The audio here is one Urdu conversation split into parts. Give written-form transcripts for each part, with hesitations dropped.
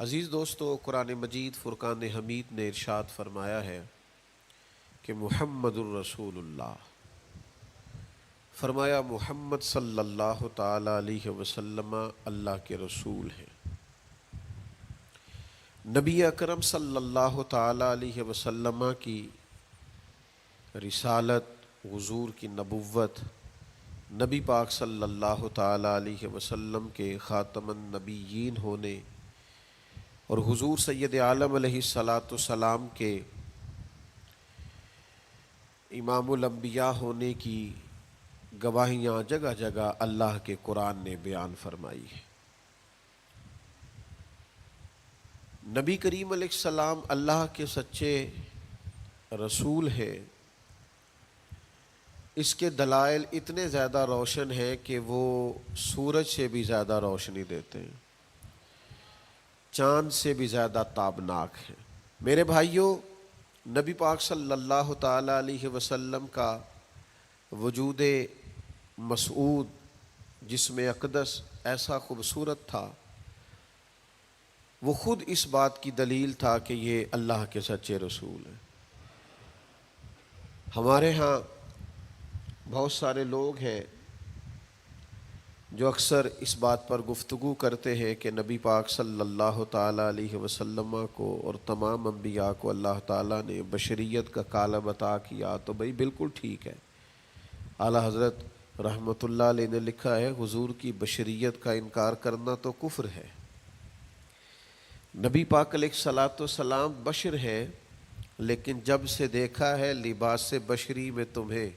عزیز دوستو، قرآن مجید فرقان حمید نے ارشاد فرمایا ہے کہ محمد الرسول اللہ، فرمایا محمد صلی اللہ تعالی علیہ وسلم اللہ کے رسول ہیں۔ نبی اکرم صلی اللہ تعالی علیہ وسلم کی رسالت، حضور کی نبوت، نبی پاک صلی اللہ تعالی علیہ وسلم کے خاتم النبیین ہونے اور حضور سید عالم علیہ السلام کے امام الانبیاء ہونے کی گواہیاں جگہ جگہ اللہ کے قرآن نے بیان فرمائی ہے۔ نبی کریم علیہ السلام اللہ کے سچے رسول ہیں، اس کے دلائل اتنے زیادہ روشن ہیں کہ وہ سورج سے بھی زیادہ روشنی دیتے ہیں، چاند سے بھی زیادہ تابناک ہیں۔ میرے بھائیوں، نبی پاک صلی اللہ تعالی علیہ وسلم کا وجود مسعود جسم اقدس ایسا خوبصورت تھا، وہ خود اس بات کی دلیل تھا کہ یہ اللہ کے سچے رسول ہیں۔ ہمارے ہاں بہت سارے لوگ ہیں جو اکثر اس بات پر گفتگو کرتے ہیں کہ نبی پاک صلی اللہ تعالی علیہ وسلم کو اور تمام انبیاء کو اللہ تعالیٰ نے بشریت کا کالب عطا کیا، تو بھئی بالکل ٹھیک ہے۔ اعلیٰ حضرت رحمۃ اللہ علیہ نے لکھا ہے، حضور کی بشریت کا انکار کرنا تو کفر ہے۔ نبی پاک علیہ الصلاۃ والسلام بشر ہیں، لیکن جب سے دیکھا ہے لباس بشری میں تمہیں،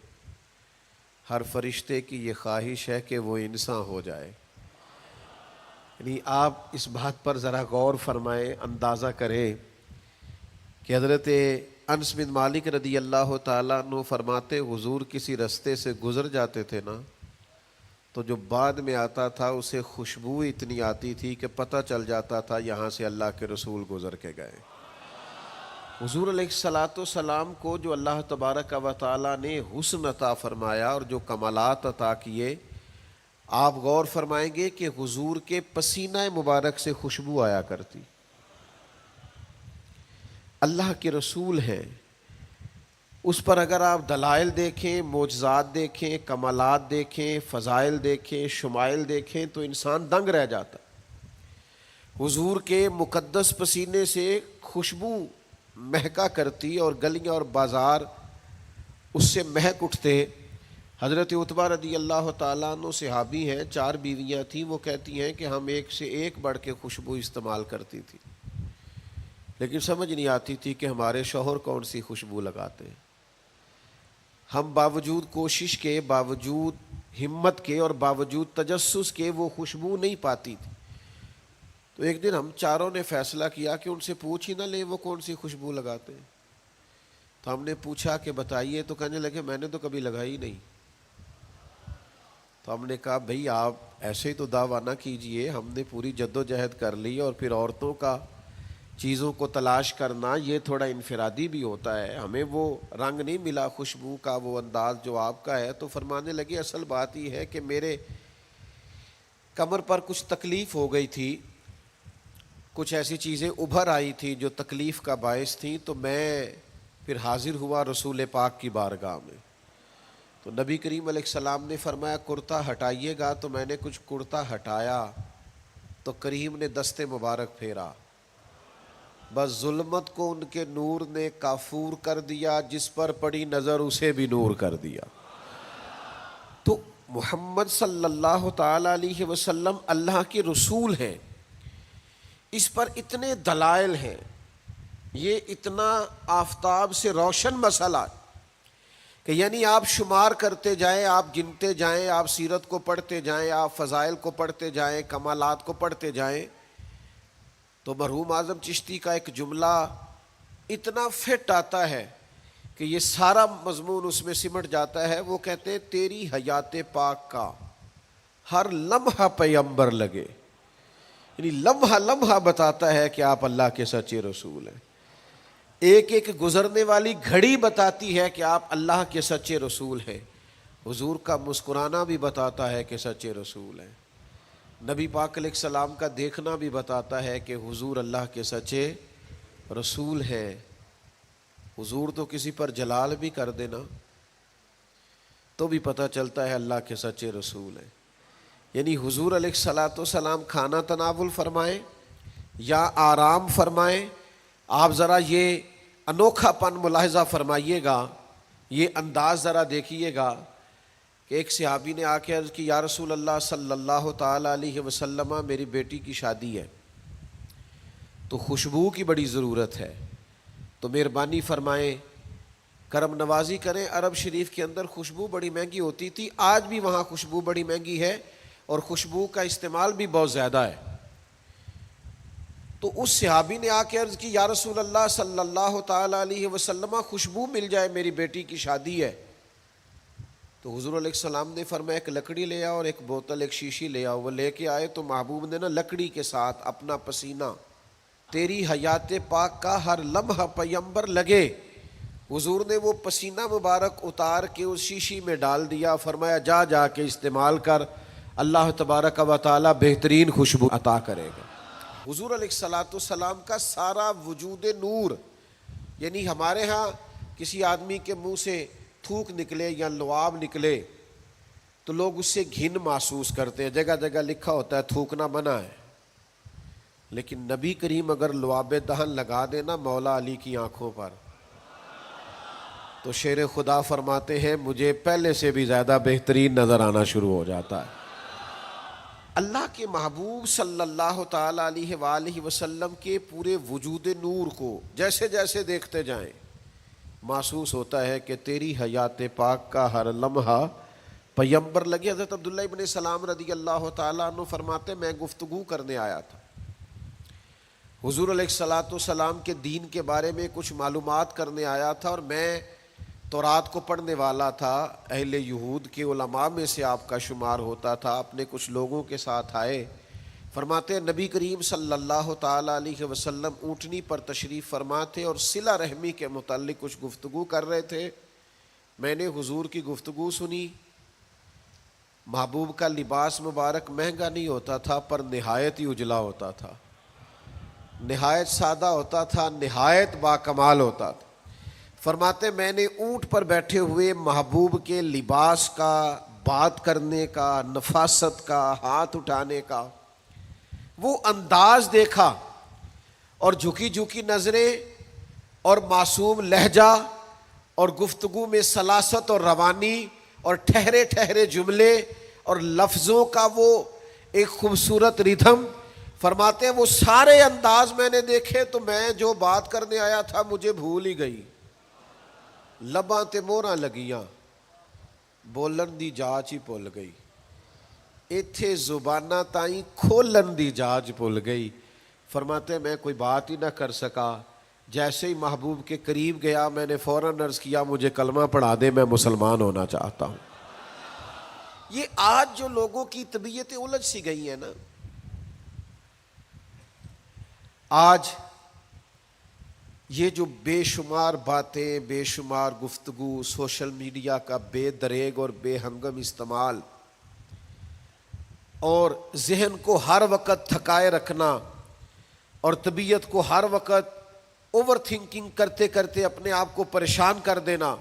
ہر فرشتے کی یہ خواہش ہے کہ وہ انسان ہو جائے۔ یعنی آپ اس بات پر ذرا غور فرمائیں، اندازہ کریں کہ حضرت انس بن مالک رضی اللہ تعالیٰ عنہ فرماتے، حضور کسی رستے سے گزر جاتے تھے نا، تو جو بعد میں آتا تھا اسے خوشبو اتنی آتی تھی کہ پتہ چل جاتا تھا یہاں سے اللہ کے رسول گزر کے گئے۔ حضور علیہ الصلاۃ والسلام کو جو اللہ تبارک و تعالیٰ نے حسن عطا فرمایا اور جو کمالات عطا کیے، آپ غور فرمائیں گے کہ حضور کے پسینہ مبارک سے خوشبو آیا کرتی۔ اللہ کے رسول ہیں، اس پر اگر آپ دلائل دیکھیں، معجزات دیکھیں، کمالات دیکھیں، فضائل دیکھیں، شمائل دیکھیں تو انسان دنگ رہ جاتا۔ حضور کے مقدس پسینے سے خوشبو مہکا کرتی اور گلیاں اور بازار اس سے مہک اٹھتے۔ حضرت عتبہ رضی اللہ تعالیٰ عنہ صحابی ہیں، 4 بیویاں تھیں، وہ کہتی ہیں کہ ہم ایک سے ایک بڑھ کے خوشبو استعمال کرتی تھی، لیکن سمجھ نہیں آتی تھی کہ ہمارے شوہر کون سی خوشبو لگاتے ہیں۔ ہم باوجود کوشش کے، باوجود ہمت کے اور باوجود تجسس کے وہ خوشبو نہیں پاتی تھی۔ تو ایک دن ہم چاروں نے فیصلہ کیا کہ ان سے پوچھ ہی نہ لیں وہ کون سی خوشبو لگاتے ہیں۔ تو ہم نے پوچھا کہ بتائیے، تو کہنے لگے میں نے تو کبھی لگائی نہیں۔ تو ہم نے کہا بھئی آپ ایسے ہی تو دعویٰ نہ کیجئے، ہم نے پوری جد و جہد کر لی، اور پھر عورتوں کا چیزوں کو تلاش کرنا یہ تھوڑا انفرادی بھی ہوتا ہے، ہمیں وہ رنگ نہیں ملا خوشبو کا، وہ انداز جو آپ کا ہے۔ تو فرمانے لگے اصل بات یہ ہے کہ میرے کمر پر کچھ تکلیف ہو گئی تھی، کچھ ایسی چیزیں ابھر آئی تھی جو تکلیف کا باعث تھیں، تو میں پھر حاضر ہوا رسول پاک کی بارگاہ میں۔ تو نبی کریم علیہ السلام نے فرمایا کرتا ہٹائیے گا، تو میں نے کچھ کرتا ہٹایا تو کریم نے دست مبارک پھیرا، بس ظلمت کو ان کے نور نے کافور کر دیا، جس پر پڑی نظر اسے بھی نور کر دیا۔ تو محمد صلی اللہ تعالی علیہ وسلم اللہ کے رسول ہیں، اس پر اتنے دلائل ہیں، یہ اتنا آفتاب سے روشن مسئلہ کہ یعنی آپ شمار کرتے جائیں، آپ گنتے جائیں، آپ سیرت کو پڑھتے جائیں، آپ فضائل کو پڑھتے جائیں، کمالات کو پڑھتے جائیں، تو مرحوم اعظم چشتی کا ایک جملہ اتنا فٹ آتا ہے کہ یہ سارا مضمون اس میں سمٹ جاتا ہے۔ وہ کہتے ہیں تیری حیات پاک کا ہر لمحہ پیغمبر لگے، یعنی لمحہ لمحہ بتاتا ہے کہ آپ اللہ کے سچے رسول ہیں۔ ایک ایک گزرنے والی گھڑی بتاتی ہے کہ آپ اللہ کے سچے رسول ہیں۔ حضور کا مسکرانا بھی بتاتا ہے کہ سچے رسول ہیں۔ نبی پاک علیہ السلام کا دیکھنا بھی بتاتا ہے کہ حضور اللہ کے سچے رسول ہے. حضور تو کسی پر جلال بھی کر دینا تو بھی پتہ چلتا ہے اللہ کے سچے رسول ہیں. یعنی حضور علیہ الصلاۃ والسلام کھانا تناول فرمائیں یا آرام فرمائیں، آپ ذرا یہ انوکھا پن ملاحظہ فرمائیے گا، یہ انداز ذرا دیکھیے گا کہ ایک صحابی نے آ کے عرض کی یا رسول اللہ صلی اللہ تعالیٰ علیہ وسلم میری بیٹی کی شادی ہے تو خوشبو کی بڑی ضرورت ہے، تو مہربانی فرمائیں کرم نوازی کریں. عرب شریف کے اندر خوشبو بڑی مہنگی ہوتی تھی، آج بھی وہاں خوشبو بڑی مہنگی ہے اور خوشبو کا استعمال بھی بہت زیادہ ہے. تو اس صحابی نے آ کے عرض کی یا رسول اللہ صلی اللہ تعالیٰ علیہ وسلم خوشبو مل جائے، میری بیٹی کی شادی ہے. تو حضور علیہ السلام نے فرمایا ایک لکڑی لے آؤ اور ایک بوتل ایک شیشی لے آؤ. وہ لے کے آئے تو محبوب نے نا لکڑی کے ساتھ اپنا پسینہ تیری حیات پاک کا ہر لمحہ پیمبر لگے، حضور نے وہ پسینہ مبارک اتار کے اس شیشی میں ڈال دیا. فرمایا جا جا کے استعمال کر، اللہ تبارک و تعالی بہترین خوشبو عطا کرے گا. حضور علیہ الصلاۃ والسلام کا سارا وجود نور. یعنی ہمارے ہاں کسی آدمی کے منہ سے تھوک نکلے یا لعاب نکلے تو لوگ اس سے گھن محسوس کرتے ہیں، جگہ جگہ لکھا ہوتا ہے تھوکنا منع ہے. لیکن نبی کریم اگر لعاب دہن لگا دینا مولا علی کی آنکھوں پر تو شیر خدا فرماتے ہیں مجھے پہلے سے بھی زیادہ بہترین نظر آنا شروع ہو جاتا ہے. اللہ کے محبوب صلی اللہ تعالیٰ علیہ وآلہ وسلم کے پورے وجود نور کو جیسے جیسے دیکھتے جائیں محسوس ہوتا ہے کہ تیری حیات پاک کا ہر لمحہ پیمبر لگے. حضرت عبداللہ ابن سلام رضی اللہ تعالیٰ عنہ فرماتے میں گفتگو کرنے آیا تھا، حضور علیہ الصلاۃ والسلام کے دین کے بارے میں کچھ معلومات کرنے آیا تھا، اور میں تورات کو پڑھنے والا تھا، اہل یہود کے علماء میں سے آپ کا شمار ہوتا تھا. اپنے کچھ لوگوں کے ساتھ آئے، فرماتے نبی کریم صلی اللہ تعالیٰ علیہ وسلم اونٹنی پر تشریف فرما تھے اور صلہ رحمی کے متعلق کچھ گفتگو کر رہے تھے. میں نے حضور کی گفتگو سنی. محبوب کا لباس مبارک مہنگا نہیں ہوتا تھا پر نہایت ہی اجلا ہوتا تھا، نہایت سادہ ہوتا تھا، نہایت باکمال ہوتا تھا. فرماتے میں نے اونٹ پر بیٹھے ہوئے محبوب کے لباس کا، بات کرنے کا، نفاست کا، ہاتھ اٹھانے کا وہ انداز دیکھا، اور جھکی جھکی نظریں اور معصوم لہجہ اور گفتگو میں سلاست اور روانی اور ٹھہرے ٹھہرے جملے اور لفظوں کا وہ ایک خوبصورت ریدھم. فرماتے ہیں وہ سارے انداز میں نے دیکھے تو میں جو بات کرنے آیا تھا مجھے بھول ہی گئی. لباں تے موہراں لگیاں، بولن دی جاچ ہی بھول گئی، ایتھے زباناں تائیں کھولن دی جاچ بھول گئی. فرماتے ہیں میں کوئی بات ہی نہ کر سکا. جیسے ہی محبوب کے قریب گیا میں نے فوراً عرض کیا مجھے کلمہ پڑھا دے، میں مسلمان ہونا چاہتا ہوں. یہ آج جو لوگوں کی طبیعتیں الجھ سی گئی ہیں نا، آج یہ جو بے شمار باتیں، بے شمار گفتگو، سوشل میڈیا کا بے دریغ اور بے ہنگم استعمال اور ذہن کو ہر وقت تھکائے رکھنا اور طبیعت کو ہر وقت اوور تھنکنگ کرتے کرتے اپنے آپ کو پریشان کر دینا،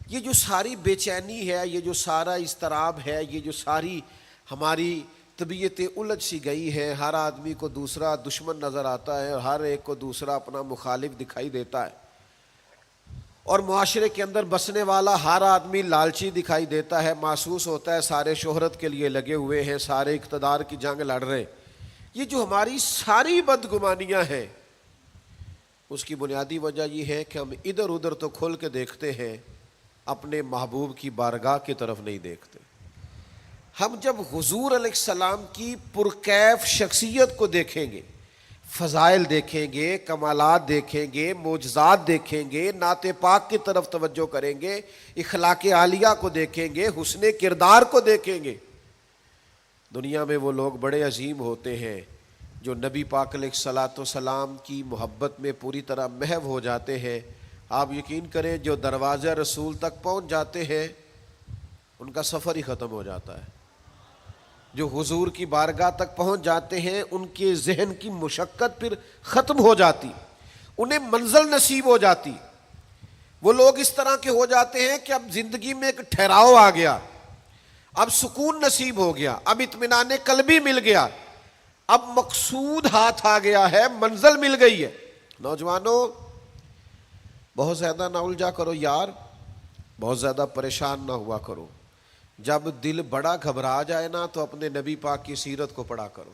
یہ جو ساری بے چینی ہے، یہ جو سارا اضطراب ہے، یہ جو ساری ہماری طبیعتیں الجھ سی گئی ہیں. ہر آدمی کو دوسرا دشمن نظر آتا ہے اور ہر ایک کو دوسرا اپنا مخالف دکھائی دیتا ہے، اور معاشرے کے اندر بسنے والا ہر آدمی لالچی دکھائی دیتا ہے. محسوس ہوتا ہے سارے شہرت کے لیے لگے ہوئے ہیں، سارے اقتدار کی جنگ لڑ رہے. یہ جو ہماری ساری بدگمانیاں ہیں اس کی بنیادی وجہ یہ ہے کہ ہم ادھر ادھر تو کھل کے دیکھتے ہیں، اپنے محبوب کی بارگاہ کی طرف نہیں دیکھتے. ہم جب حضور علیہ السلام کی پرکیف شخصیت کو دیکھیں گے، فضائل دیکھیں گے، کمالات دیکھیں گے، معجزات دیکھیں گے، نعت پاک کی طرف توجہ کریں گے، اخلاق عالیہ کو دیکھیں گے، حسن کردار کو دیکھیں گے. دنیا میں وہ لوگ بڑے عظیم ہوتے ہیں جو نبی پاک علیہ الصلاۃ والسلام کی محبت میں پوری طرح محو ہو جاتے ہیں. آپ یقین کریں جو دروازہ رسول تک پہنچ جاتے ہیں ان کا سفر ہی ختم ہو جاتا ہے. جو حضور کی بارگاہ تک پہنچ جاتے ہیں ان کے ذہن کی مشقت پھر ختم ہو جاتی، انہیں منزل نصیب ہو جاتی. وہ لوگ اس طرح کے ہو جاتے ہیں کہ اب زندگی میں ایک ٹھہراؤ آ گیا، اب سکون نصیب ہو گیا، اب اطمینان قلبی مل گیا، اب مقصود ہاتھ آ گیا ہے، منزل مل گئی ہے. نوجوانوں بہت زیادہ نہ الجھا کرو یار، بہت زیادہ پریشان نہ ہوا کرو. جب دل بڑا گھبرا جائے نا تو اپنے نبی پاک کی سیرت کو پڑھا کرو،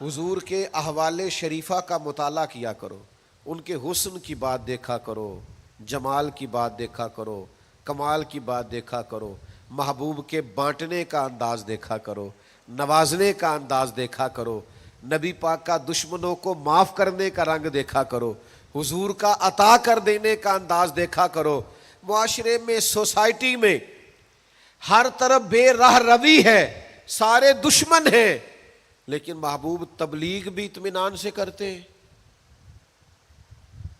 حضور کے احوال شریفہ کا مطالعہ کیا کرو، ان کے حسن کی بات دیکھا کرو، جمال کی بات دیکھا کرو، کمال کی بات دیکھا کرو، محبوب کے بانٹنے کا انداز دیکھا کرو، نوازنے کا انداز دیکھا کرو، نبی پاک کا دشمنوں کو معاف کرنے کا رنگ دیکھا کرو، حضور کا عطا کر دینے کا انداز دیکھا کرو. معاشرے میں، سوسائٹی میں ہر طرف بے راہ روی ہے، سارے دشمن ہیں، لیکن محبوب تبلیغ بھی اطمینان سے کرتے ہیں،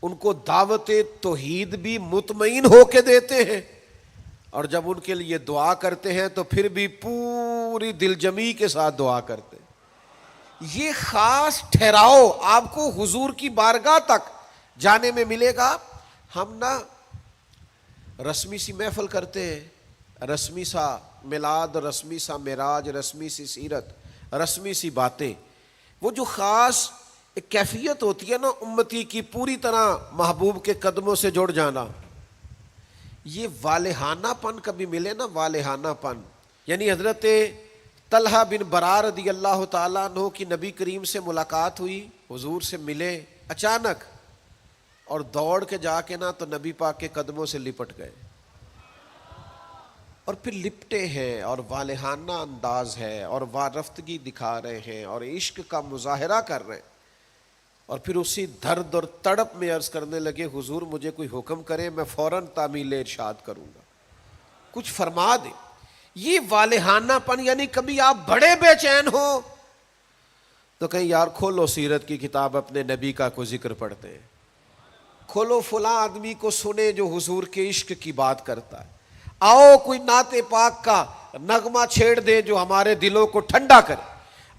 ان کو دعوت توحید بھی مطمئن ہو کے دیتے ہیں، اور جب ان کے لیے دعا کرتے ہیں تو پھر بھی پوری دل جمی کے ساتھ دعا کرتے ہیں. یہ خاص ٹھہراؤ آپ کو حضور کی بارگاہ تک جانے میں ملے گا. ہم نا رسمی سی محفل کرتے ہیں، رسمی سا میلاد، رسمی سا معراج، رسمی سی سیرت، رسمی سی باتیں. وہ جو خاص ایک کیفیت ہوتی ہے نا امتی کی، پوری طرح محبوب کے قدموں سے جڑ جانا، یہ والہانہ پن کبھی ملے نا، والہانہ پن. یعنی حضرت طلحہ بن برا رضی اللہ تعالیٰ عنہ کی نبی کریم سے ملاقات ہوئی، حضور سے ملے اچانک، اور دوڑ کے جا کے نا تو نبی پاک کے قدموں سے لپٹ گئے، اور پھر لپٹے ہیں، اور والہانہ انداز ہے، اور وارفتگی دکھا رہے ہیں، اور عشق کا مظاہرہ کر رہے ہیں، اور پھر اسی درد اور تڑپ میں عرض کرنے لگے حضور مجھے کوئی حکم کرے، میں فوراً تعمیل ارشاد کروں گا، کچھ فرما دیں. یہ والہانہ پن، یعنی کبھی آپ بڑے بے چین ہو تو کہیں یار کھولو سیرت کی کتاب، اپنے نبی کا کوئی ذکر پڑھتے ہیں، کھولو فلاں آدمی کو سنے جو حضور کے عشق کی بات کرتا ہے، آؤ کوئی نعت پاک کا نغمہ چھیڑ دے جو ہمارے دلوں کو ٹھنڈا کرے،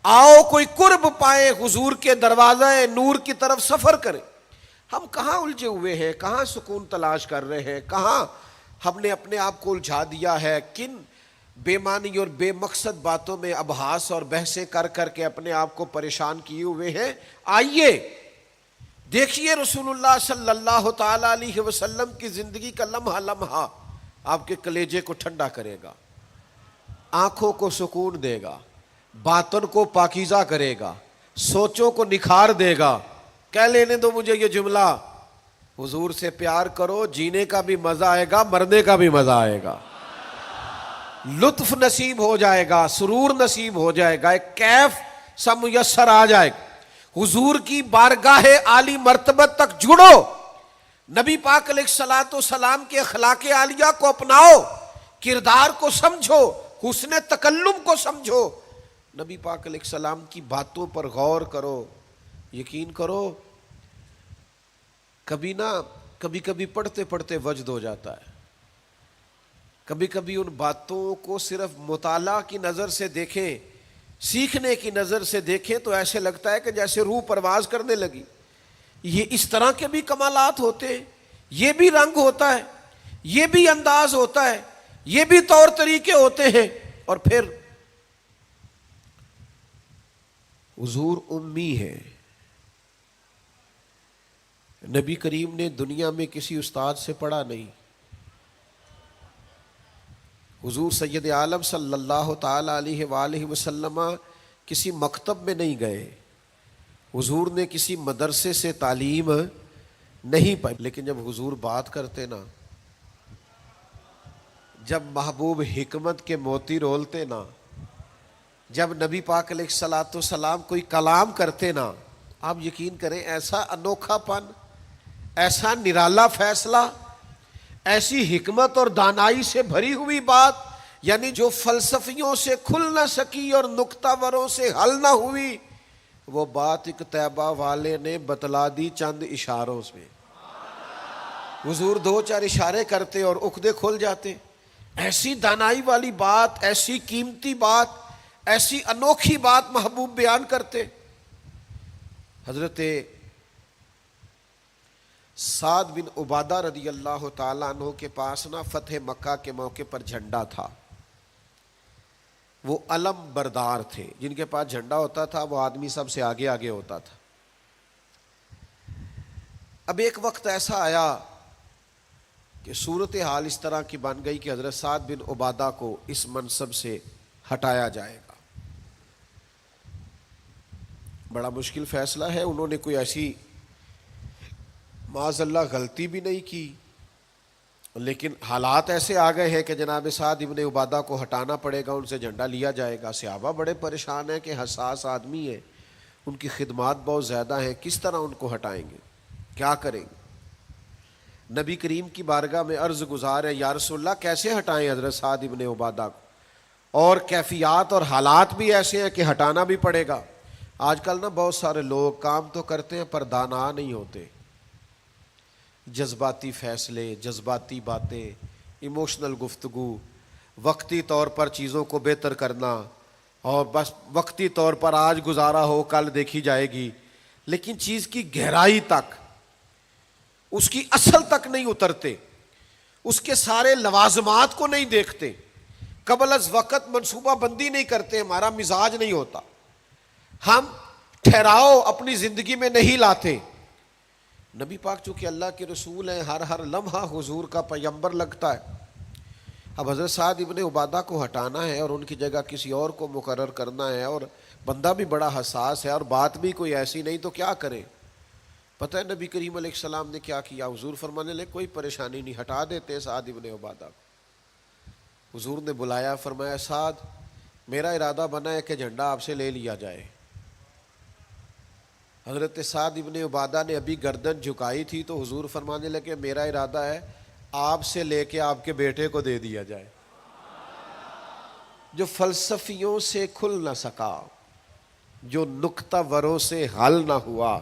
آؤ کوئی قرب پائے حضور کے دروازہ نور کی طرف سفر کرے. ہم کہاں الجھے ہوئے ہیں، کہاں سکون تلاش کر رہے ہیں، کہاں ہم نے اپنے آپ کو الجھا دیا ہے، کن بے معنی اور بے مقصد باتوں میں ابحاث اور بحثیں کر کر کے اپنے آپ کو پریشان کیے ہوئے ہیں. آئیے دیکھیے رسول اللہ صلی اللہ تعالی علیہ وسلم کی زندگی کا لمحہ لمحہ آپ کے کلیجے کو ٹھنڈا کرے گا، آنکھوں کو سکون دے گا، باطن کو پاکیزہ کرے گا، سوچوں کو نکھار دے گا. کہہ لینے دو مجھے یہ جملہ، حضور سے پیار کرو، جینے کا بھی مزہ آئے گا، مرنے کا بھی مزہ آئے گا، لطف نصیب ہو جائے گا، سرور نصیب ہو جائے گا، ایک کیف سا میسر آ جائے گا. حضور کی بارگاہ عالی مرتبت تک جڑو، نبی پاک علیہ الصلوۃ والسلام کے اخلاق عالیہ کو اپناؤ، کردار کو سمجھو، حسن تکلم کو سمجھو، نبی پاک علیہ السلام کی باتوں پر غور کرو. یقین کرو کبھی کبھی پڑھتے پڑھتے وجد ہو جاتا ہے، کبھی کبھی ان باتوں کو صرف مطالعہ کی نظر سے دیکھیں، سیکھنے کی نظر سے دیکھیں تو ایسے لگتا ہے کہ جیسے روح پرواز کرنے لگی. یہ اس طرح کے بھی کمالات ہوتے ہیں، یہ بھی رنگ ہوتا ہے، یہ بھی انداز ہوتا ہے، یہ بھی طور طریقے ہوتے ہیں. اور پھر حضور امی ہے، نبی کریم نے دنیا میں کسی استاد سے پڑھا نہیں، حضور سید عالم صلی اللہ تعالی علیہ وآلہ وسلم کسی مکتب میں نہیں گئے، حضور نے کسی مدرسے سے تعلیم نہیں پائی. لیکن جب حضور بات کرتے نا، جب محبوب حکمت کے موتی رولتے نا، جب نبی پاک علیہ الصلوۃ والسلام کوئی کلام کرتے نا، آپ یقین کریں ایسا انوکھا پن، ایسا نرالا فیصلہ، ایسی حکمت اور دانائی سے بھری ہوئی بات، یعنی جو فلسفیوں سے کھل نہ سکی اور نکتہ وروں سے حل نہ ہوئی، وہ بات ایک طیبہ والے نے بتلا دی چند اشاروں سے. حضور دو چار اشارے کرتے اور عقدے کھل جاتے. ایسی دانائی والی بات، ایسی قیمتی بات ایسی انوکھی بات محبوب بیان کرتے. حضرت سعد بن عبادہ رضی اللہ تعالیٰ عنہ کے پاس نا فتح مکہ کے موقع پر جھنڈا تھا. وہ علم بردار تھے، جن کے پاس جھنڈا ہوتا تھا وہ آدمی سب سے آگے آگے ہوتا تھا. اب ایک وقت ایسا آیا کہ صورتحال اس طرح کی بن گئی کہ حضرت سعد بن عبادہ کو اس منصب سے ہٹایا جائے گا. بڑا مشکل فیصلہ ہے. انہوں نے کوئی ایسی معاذ اللہ غلطی بھی نہیں کی، لیکن حالات ایسے آ گئے ہیں کہ جناب سعد ابن عبادہ کو ہٹانا پڑے گا، ان سے جھنڈا لیا جائے گا. صحابہ بڑے پریشان ہیں کہ حساس آدمی ہے، ان کی خدمات بہت زیادہ ہیں، کس طرح ان کو ہٹائیں گے، کیا کریں گے. نبی کریم کی بارگاہ میں عرض گزار ہے، یا رسول اللہ کیسے ہٹائیں حضرت سعد ابن عبادہ کو، اور کیفیات اور حالات بھی ایسے ہیں کہ ہٹانا بھی پڑے گا. آج کل نا بہت سارے لوگ کام تو کرتے ہیں پر دانا نہیں ہوتے. جذباتی فیصلے، جذباتی باتیں، ایموشنل گفتگو، وقتی طور پر چیزوں کو بہتر کرنا، اور بس وقتی طور پر آج گزارا ہو کل دیکھی جائے گی، لیکن چیز کی گہرائی تک، اس کی اصل تک نہیں اترتے، اس کے سارے لوازمات کو نہیں دیکھتے، قبل از وقت منصوبہ بندی نہیں کرتے. ہمارا مزاج نہیں ہوتا، ہم ٹھہراؤ اپنی زندگی میں نہیں لاتے. نبی پاک چونکہ اللہ کے رسول ہیں، ہر لمحہ حضور کا پیغمبر لگتا ہے. اب حضرت سعد ابن عبادہ کو ہٹانا ہے اور ان کی جگہ کسی اور کو مقرر کرنا ہے، اور بندہ بھی بڑا حساس ہے اور بات بھی کوئی ایسی نہیں، تو کیا کریں. پتہ ہے نبی کریم علیہ السلام نے کیا کیا؟ حضور فرمانے لگے کوئی پریشانی نہیں، ہٹا دیتے سعد ابن عبادہ کو. حضور نے بلایا، فرمایا سعد میرا ارادہ بنا ہے کہ جھنڈا آپ سے لے لیا جائے. حضرت سعد ابن عبادہ نے ابھی گردن جھکائی تھی تو حضور فرمانے لگے میرا ارادہ ہے آپ سے لے کے آپ کے بیٹے کو دے دیا جائے. جو فلسفیوں سے کھل نہ سکا، جو نکتہ وروں سے حل نہ ہوا،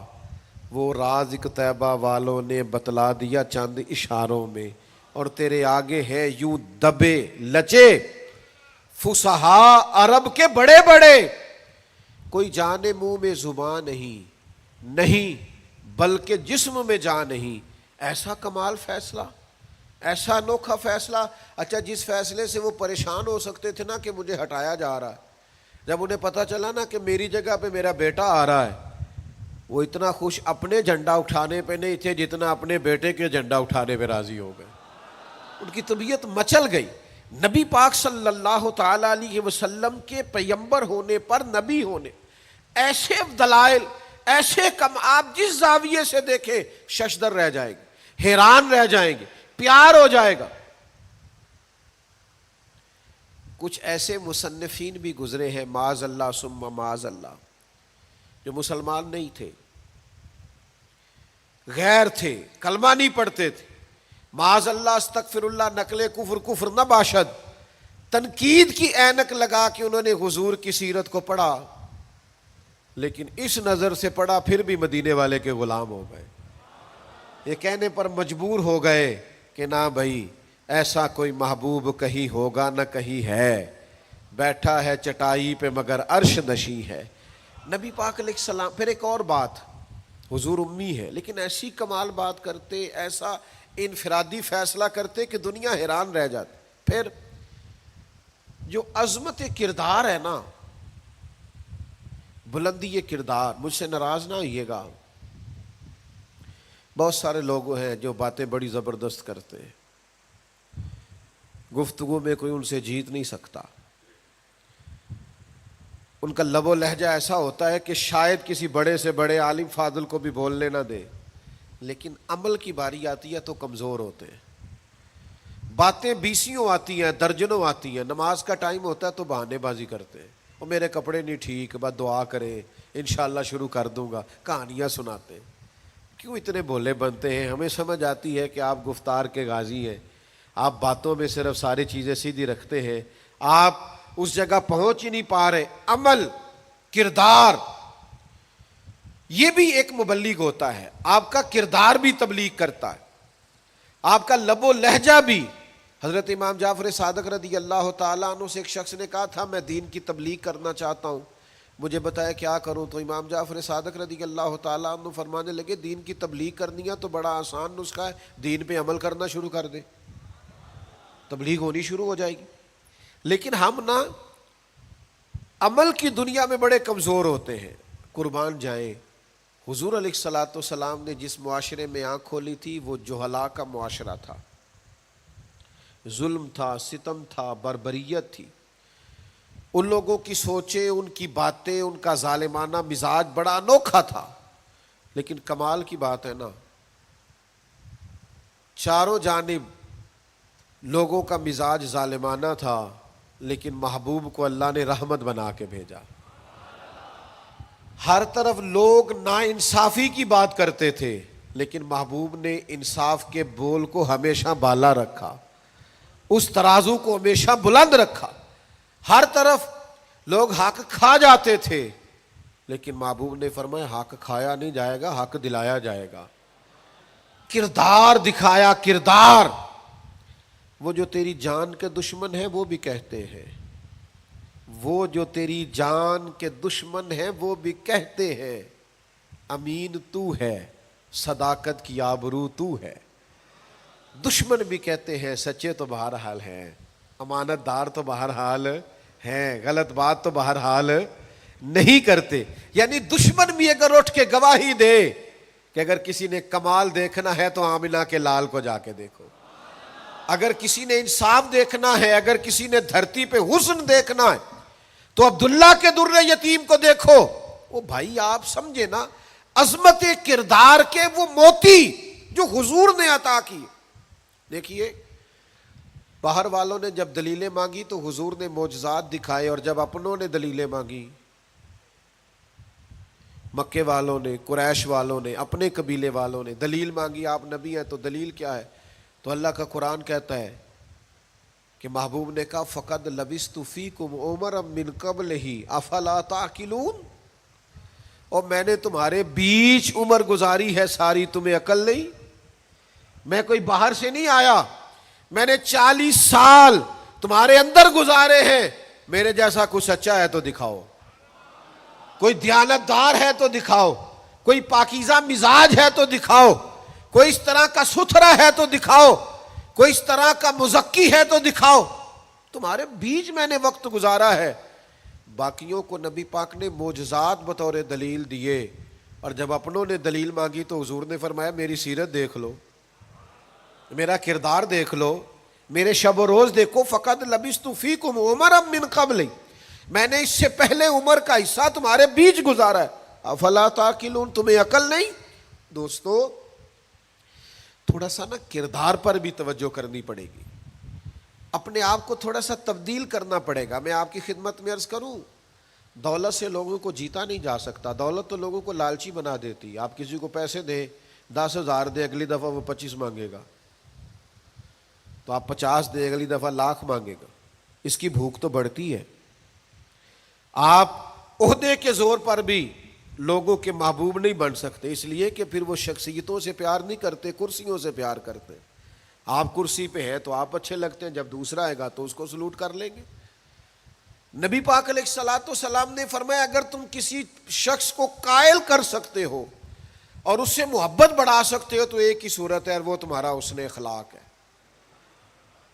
وہ راز طیبہ والوں نے بتلا دیا چند اشاروں میں. اور تیرے آگے ہے یوں دبے لچے فصحا عرب کے بڑے بڑے، کوئی جانے منہ میں زبان نہیں بلکہ جسم میں جان نہیں. ایسا کمال فیصلہ، ایسا انوکھا فیصلہ. اچھا جس فیصلے سے وہ پریشان ہو سکتے تھے نا کہ مجھے ہٹایا جا رہا ہے، جب انہیں پتہ چلا نا کہ میری جگہ پہ میرا بیٹا آ رہا ہے، وہ اتنا خوش اپنے جھنڈا اٹھانے پہ نہیں تھے جتنا اپنے بیٹے کے جھنڈا اٹھانے پہ راضی ہو گئے. ان کی طبیعت مچل گئی. نبی پاک صلی اللہ تعالی علیہ وسلم کے پیغمبر ہونے پر، نبی ہونے، ایسے دلائل، ایسے کم، آپ جس زاویے سے دیکھیں ششدر رہ جائے گی، حیران رہ جائیں گے، پیار ہو جائے گا. کچھ ایسے مصنفین بھی گزرے ہیں معاذ اللہ ثم معاذ اللہ، جو مسلمان نہیں تھے، غیر تھے، کلمہ نہیں پڑھتے تھے، معاذ اللہ استغفر اللہ، نقل کفر نہ باشد، تنقید کی اینک لگا کے انہوں نے حضور کی سیرت کو پڑھا، لیکن اس نظر سے پڑھا پھر بھی مدینے والے کے غلام ہو گئے. یہ کہنے پر مجبور ہو گئے کہ نہ بھائی ایسا کوئی محبوب کہیں ہوگا نہ کہیں ہے، بیٹھا ہے چٹائی پہ مگر عرش نشیں ہے. نبی پاک علیہ السلام. پھر ایک اور بات، حضور امی ہے لیکن ایسی کمال بات کرتے، ایسا انفرادی فیصلہ کرتے کہ دنیا حیران رہ جاتی. پھر جو عظمت کردار ہے نا، بلندی کردار، مجھ سے ناراض نہ ہوئیے گا، بہت سارے لوگ ہیں جو باتیں بڑی زبردست کرتے ہیں، گفتگو میں کوئی ان سے جیت نہیں سکتا. ان کا لب و لہجہ ایسا ہوتا ہے کہ شاید کسی بڑے سے بڑے عالم فاضل کو بھی بولنے نہ دے، لیکن عمل کی باری آتی ہے تو کمزور ہوتے ہیں. باتیں بیسیوں آتی ہیں، درجنوں آتی ہیں، نماز کا ٹائم ہوتا ہے تو بہانے بازی کرتے ہیں، وہ میرے کپڑے نہیں ٹھیک، بس دعا کریں انشاءاللہ شروع کر دوں گا، کہانیاں سناتے ہیں. کیوں اتنے بھولے بنتے ہیں؟ ہمیں سمجھ آتی ہے کہ آپ گفتار کے غازی ہیں، آپ باتوں میں صرف ساری چیزیں سیدھی رکھتے ہیں، آپ اس جگہ پہنچ ہی نہیں پا رہے. عمل، کردار، یہ بھی ایک مبلغ ہوتا ہے. آپ کا کردار بھی تبلیغ کرتا ہے، آپ کا لب و لہجہ بھی. حضرت امام جعفر صادق رضی اللہ تعالیٰ عنہ سے ایک شخص نے کہا تھا میں دین کی تبلیغ کرنا چاہتا ہوں، مجھے بتایا کیا کروں؟ تو امام جعفر صادق رضی اللہ تعالیٰ عنہ فرمانے لگے دین کی تبلیغ کرنی ہے تو بڑا آسان نسخہ ہے، دین پہ عمل کرنا شروع کر دے، تبلیغ ہونی شروع ہو جائے گی۔ لیکن ہم نا عمل کی دنیا میں بڑے کمزور ہوتے ہیں، قربان جائیں۔ حضور علیہ الصلوۃ والسلام نے جس معاشرے میں آنکھ کھولی تھی وہ جہلاء کا معاشرہ تھا، ظلم تھا، ستم تھا، بربریت تھی۔ ان لوگوں کی سوچیں، ان کی باتیں، ان کا ظالمانہ مزاج بڑا انوکھا تھا، لیکن کمال کی بات ہے نا، چاروں جانب لوگوں کا مزاج ظالمانہ تھا، لیکن محبوب کو اللہ نے رحمت بنا کے بھیجا۔ ہر طرف لوگ ناانصافی کی بات کرتے تھے، لیکن محبوب نے انصاف کے بول کو ہمیشہ بالا رکھا، اس ترازو کو ہمیشہ بلند رکھا۔ ہر طرف لوگ حق کھا جاتے تھے، لیکن محبوب نے فرمایا حق کھایا نہیں جائے گا، حق دلایا جائے گا۔ کردار دکھایا، کردار۔ وہ جو تیری جان کے دشمن ہیں وہ بھی کہتے ہیں، وہ جو تیری جان کے دشمن ہیں وہ بھی کہتے ہیں امین تو ہے، صداقت کی آبرو تو ہے۔ دشمن بھی کہتے ہیں سچے تو بہرحال ہیں، امانت دار تو بہرحال ہیں، غلط بات تو بہرحال نہیں کرتے۔ یعنی دشمن بھی اگر اٹھ کے گواہی دے کہ اگر کسی نے کمال دیکھنا ہے تو آمنہ کے لال کو جا کے دیکھو، اگر کسی نے انصاف دیکھنا ہے، اگر کسی نے دھرتی پہ حسن دیکھنا ہے تو عبداللہ کے در یتیم کو دیکھو۔ وہ بھائی آپ سمجھے نا، عظمت کردار کے وہ موتی جو حضور نے عطا کی۔ دیکھیے باہر والوں نے جب دلیلیں مانگی تو حضور نے معجزات دکھائے، اور جب اپنوں نے دلیلیں مانگی، مکے والوں نے، قریش والوں نے، اپنے قبیلے والوں نے دلیل مانگی، آپ نبی ہیں تو دلیل کیا ہے؟ تو اللہ کا قرآن کہتا ہے کہ محبوب نے کہا فَقَدْ لَبِثْتُ فِيكُمْ عُمَرًا مِّن قَبْلِهِ أَفَلَا تَعْقِلُونَ، اور میں نے تمہارے بیچ عمر گزاری ہے ساری، تمہیں عقل نہیں؟ میں کوئی باہر سے نہیں آیا، میں نے 40 سال تمہارے اندر گزارے ہیں، میرے جیسا کوئی سچا ہے تو دکھاؤ، کوئی دیانتدار ہے تو دکھاؤ، کوئی پاکیزہ مزاج ہے تو دکھاؤ، کوئی اس طرح کا ستھرا ہے تو دکھاؤ، کوئی اس طرح کا مزکی ہے تو دکھاؤ۔ تمہارے بیچ میں نے وقت گزارا ہے۔ باقیوں کو نبی پاک نے معجزات بطور دلیل دیے، اور جب اپنوں نے دلیل مانگی تو حضور نے فرمایا میری سیرت دیکھ لو، میرا کردار دیکھ لو، میرے شب و روز دیکھو۔ فقط لبثت فیکم عمرا من قبل، میں نے اس سے پہلے عمر کا حصہ تمہارے بیچ گزارا ہے، افلا تعقلون، تمہیں عقل نہیں؟ دوستو تھوڑا سا نا کردار پر بھی توجہ کرنی پڑے گی، اپنے آپ کو تھوڑا سا تبدیل کرنا پڑے گا۔ میں آپ کی خدمت میں عرض کروں، دولت سے لوگوں کو جیتا نہیں جا سکتا، دولت تو لوگوں کو لالچی بنا دیتی۔ آپ کسی کو پیسے دیں، 10,000 دیں، اگلی دفعہ وہ 25 مانگے گا، تو آپ 50 دیں، اگلی دفعہ 1,00,000 مانگے گا، اس کی بھوک تو بڑھتی ہے۔ آپ عہدے کے زور پر بھی لوگوں کے محبوب نہیں بن سکتے، اس لیے کہ پھر وہ شخصیتوں سے پیار نہیں کرتے، کرسیوں سے پیار کرتے۔ آپ کرسی پہ ہیں تو آپ اچھے لگتے ہیں، جب دوسرا آئے گا تو اس کو سلوٹ کر لیں گے۔ نبی پاک علیہ الصلوۃ والسلام نے فرمایا اگر تم کسی شخص کو قائل کر سکتے ہو اور اس سے محبت بڑھا سکتے ہو تو ایک ہی صورت ہے، اور وہ تمہارا حسن اخلاق ہے۔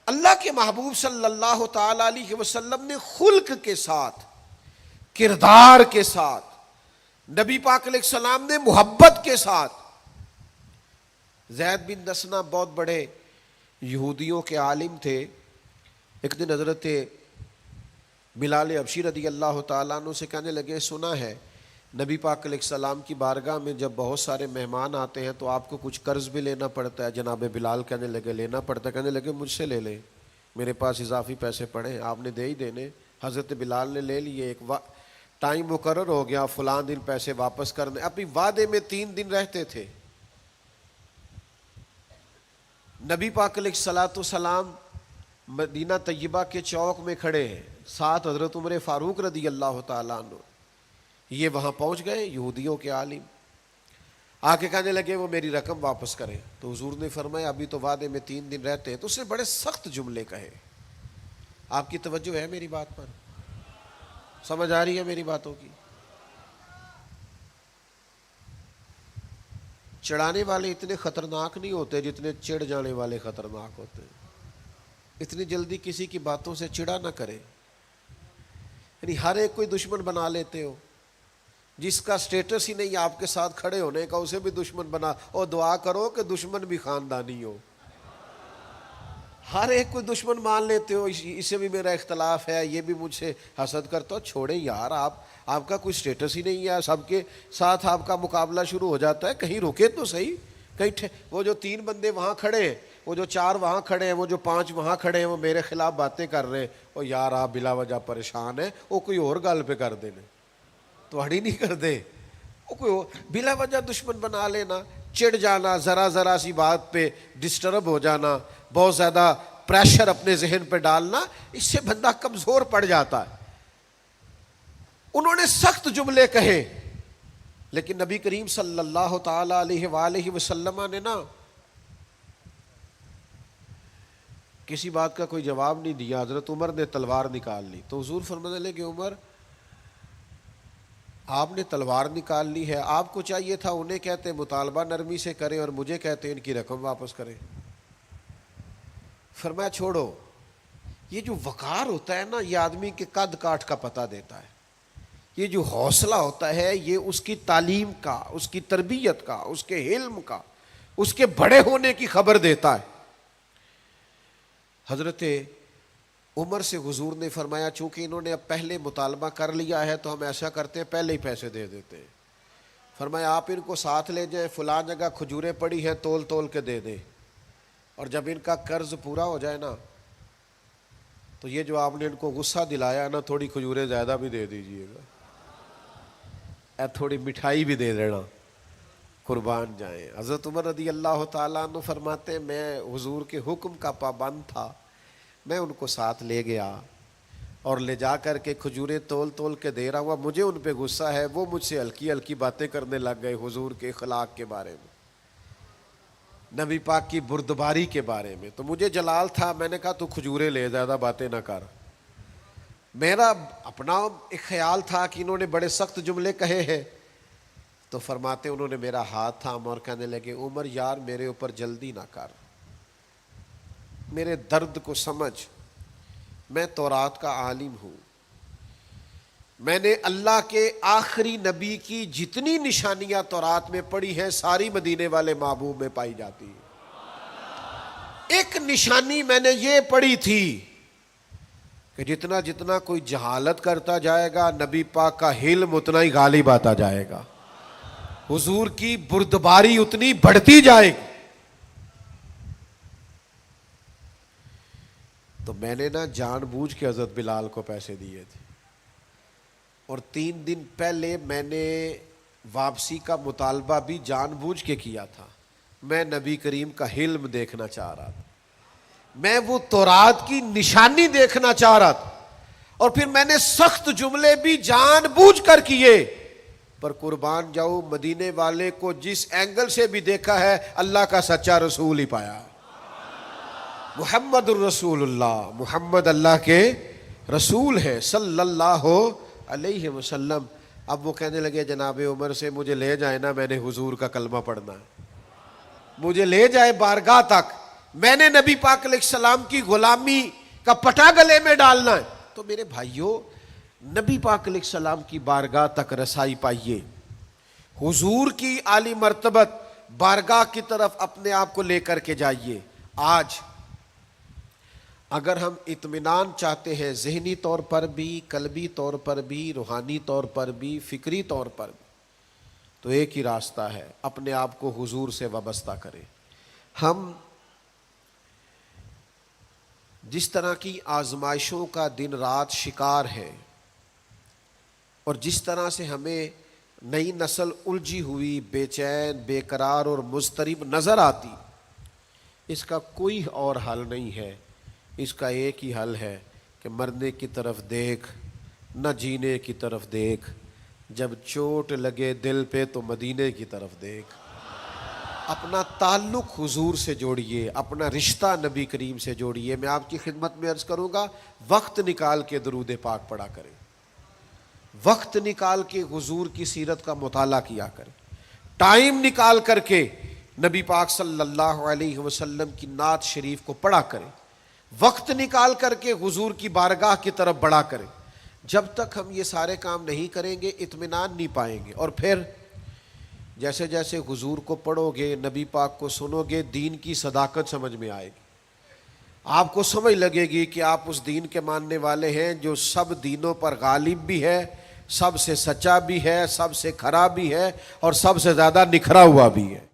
اللہ کے محبوب صلی اللہ تعالی علیہ وسلم نے خلق کے ساتھ، کردار کے ساتھ، نبی پاک علیہ السلام نے محبت کے ساتھ، زید بن دسنہ بہت بڑے یہودیوں کے عالم تھے۔ ایک دن حضرت بلال حبشی رضی اللہ تعالیٰ عنہ سے کہنے لگے سنا ہے نبی پاک علیہ السلام کی بارگاہ میں جب بہت سارے مہمان آتے ہیں تو آپ کو کچھ قرض بھی لینا پڑتا ہے۔ جناب بلال کہنے لگے لینا پڑتا ہے، کہنے لگے مجھ سے لے لیں، میرے پاس اضافی پیسے پڑے ہیں، آپ نے دے ہی دینے۔ حضرت بلال نے لے لیے، ایک ٹائم مقرر ہو گیا، فلاں دن پیسے واپس کرنے، اپنی وعدے میں 3 دن رہتے تھے۔ نبی پاک علیہ الصلوۃ والسلام مدینہ طیبہ کے چوک میں کھڑے ہیں، ساتھ حضرت عمر فاروق رضی اللہ تعالیٰ عنہ، یہ وہاں پہنچ گئے یہودیوں کے عالم۔ آ کے کہنے لگے وہ میری رقم واپس کریں. تو حضور نے فرمایا ابھی تو وعدے میں 3 دن رہتے ہیں. تو اس نے بڑے سخت جملے کہے. آپ کی توجہ ہے میری بات پر؟ سمجھ آ رہی ہے میری باتوں کی؟ چڑھانے والے اتنے خطرناک نہیں ہوتے جتنے چڑھ جانے والے خطرناک ہوتے ہیں. اتنی جلدی کسی کی باتوں سے چڑا نہ کرے. یعنی ہر ایک کوئی دشمن بنا لیتے ہو. جس کا سٹیٹس ہی نہیں آپ کے ساتھ کھڑے ہونے کا اسے بھی دشمن بنا. اور دعا کرو کہ دشمن بھی خاندانی ہو. ہر ایک کو دشمن مان لیتے ہو. اسے بھی میرا اختلاف ہے, یہ بھی مجھ سے حسد کرتا ہو. چھوڑیں یار, آپ کا کوئی سٹیٹس ہی نہیں ہے. سب کے ساتھ آپ کا مقابلہ شروع ہو جاتا ہے. کہیں رکے تو صحیح. کہیں وہ جو 3 بندے وہاں کھڑے ہیں, وہ جو 4 وہاں کھڑے ہیں, وہ جو 5 وہاں کھڑے ہیں, وہ میرے خلاف باتیں کر رہے ہیں. اور یار آپ بلا وجہ پریشان ہیں. وہ کوئی اور گل پہ کر دینے تو ہڑی نہیں کر دے. وہ کوئی بلا وجہ دشمن بنا لینا, چڑ جانا, ذرا سی بات پہ ڈسٹرب ہو جانا, بہت زیادہ پریشر اپنے ذہن پہ ڈالنا, اس سے بندہ کمزور پڑ جاتا ہے. انہوں نے سخت جملے کہے, لیکن نبی کریم صلی اللہ تعالی علیہ وآلہ وسلم نے نا کسی بات کا کوئی جواب نہیں دیا. حضرت عمر نے تلوار نکال لی. تو حضور فرمانے لگے عمر آپ نے تلوار نکال لی ہے, آپ کو چاہیے تھا انہیں کہتے مطالبہ نرمی سے کریں اور مجھے کہتے ان کی رقم واپس کریں. فرمایا چھوڑو. یہ جو وقار ہوتا ہے نا, یہ آدمی کے قد کاٹ کا پتہ دیتا ہے. یہ جو حوصلہ ہوتا ہے یہ اس کی تعلیم کا, اس کی تربیت کا, اس کے علم کا, اس کے بڑے ہونے کی خبر دیتا ہے. حضرت عمر سے حضور نے فرمایا چونکہ انہوں نے اب پہلے مطالبہ کر لیا ہے تو ہم ایسا کرتے ہیں پہلے ہی پیسے دے دیتے ہیں. فرمایا آپ ان کو ساتھ لے جائیں, فلاں جگہ کھجوریں پڑی ہیں تول تول کے دے دیں, اور جب ان کا قرض پورا ہو جائے نا تو یہ جو آپ نے ان کو غصہ دلایا نا تھوڑی کھجوریں زیادہ بھی دے دیجئے گا, تھوڑی مٹھائی بھی دے دینا, قربان جائیں. حضرت عمر رضی اللہ تعالیٰ عنہ فرماتے ہیں میں حضور کے حکم کا پابند تھا, میں ان کو ساتھ لے گیا اور لے جا کر کے کھجوریں تول تول کے دے رہا ہوا. مجھے ان پہ غصہ ہے, وہ مجھ سے ہلکی ہلکی باتیں کرنے لگ گئے حضور کے اخلاق کے بارے میں, نبی پاک کی بردباری کے بارے میں. تو مجھے جلال تھا, میں نے کہا تو کھجوریں لے, زیادہ باتیں نہ کر. میرا اپنا ایک خیال تھا کہ انہوں نے بڑے سخت جملے کہے ہیں. تو فرماتے انہوں نے میرا ہاتھ تھاما اور کہنے لگے عمر یار میرے اوپر جلدی نہ کر, میرے درد کو سمجھ, میں تورات کا عالم ہوں, میں نے اللہ کے آخری نبی کی جتنی نشانیاں تورات میں پڑھی ہیں ساری مدینے والے محبوب میں پائی جاتی ہیں. ایک نشانی میں نے یہ پڑھی تھی کہ جتنا جتنا کوئی جہالت کرتا جائے گا نبی پاک کا علم اتنا ہی غالب آتا جائے گا, حضور کی بردباری اتنی بڑھتی جائے گی. تو میں نے نا جان بوجھ کے حضرت بلال کو پیسے دیے تھے, اور 3 دن پہلے میں نے واپسی کا مطالبہ بھی جان بوجھ کے کیا تھا. میں نبی کریم کا علم دیکھنا چاہ رہا تھا, میں وہ تورات کی نشانی دیکھنا چاہ رہا تھا, اور پھر میں نے سخت جملے بھی جان بوجھ کر کیے. پر قربان جاؤ مدینے والے کو جس اینگل سے بھی دیکھا ہے اللہ کا سچا رسول ہی پایا. محمد الرسول اللہ, محمد اللہ کے رسول ہے صلی اللہ علیہ وسلم. اب وہ کہنے لگے جناب عمر سے مجھے لے جائے نا, میں نے حضور کا کلمہ پڑھنا ہے, مجھے لے جائے بارگاہ تک, میں نے نبی پاک علیہ السلام کی غلامی کا پٹا گلے میں ڈالنا ہے. تو میرے بھائیوں نبی پاک علیہ السلام کی بارگاہ تک رسائی پائیے, حضور کی عالی مرتبت بارگاہ کی طرف اپنے آپ کو لے کر کے جائیے. آج اگر ہم اطمینان چاہتے ہیں ذہنی طور پر بھی, قلبی طور پر بھی, روحانی طور پر بھی, فکری طور پر بھی, تو ایک ہی راستہ ہے, اپنے آپ کو حضور سے وابستہ کریں. ہم جس طرح کی آزمائشوں کا دن رات شکار ہے, اور جس طرح سے ہمیں نئی نسل الجھی ہوئی, بے چین, بے قرار اور مضطرب نظر آتی, اس کا کوئی اور حل نہیں ہے. اس کا ایک ہی حل ہے کہ مرنے کی طرف دیکھ, نہ جینے کی طرف دیکھ, جب چوٹ لگے دل پہ تو مدینے کی طرف دیکھ. اپنا تعلق حضور سے جوڑیے، اپنا رشتہ نبی کریم سے جوڑیے۔ میں آپ کی خدمت میں عرض کروں گا، وقت نکال کے درود پاک پڑھا کریں، وقت نکال کے حضور کی سیرت کا مطالعہ کیا کریں، ٹائم نکال کر کے نبی پاک صلی اللہ علیہ وسلم کی نعت شریف کو پڑھا کریں، وقت نکال کر کے حضور کی بارگاہ کی طرف بڑھا کریں۔ جب تک ہم یہ سارے کام نہیں کریں گے اطمینان نہیں پائیں گے، اور پھر جیسے جیسے حضور کو پڑھو گے، نبی پاک کو سنو گے، دین کی صداقت سمجھ میں آئے گی، آپ کو سمجھ لگے گی کہ آپ اس دین کے ماننے والے ہیں جو سب دینوں پر غالب بھی ہے، سب سے سچا بھی ہے، سب سے کھرا بھی ہے، اور سب سے زیادہ نکھرا ہوا بھی ہے۔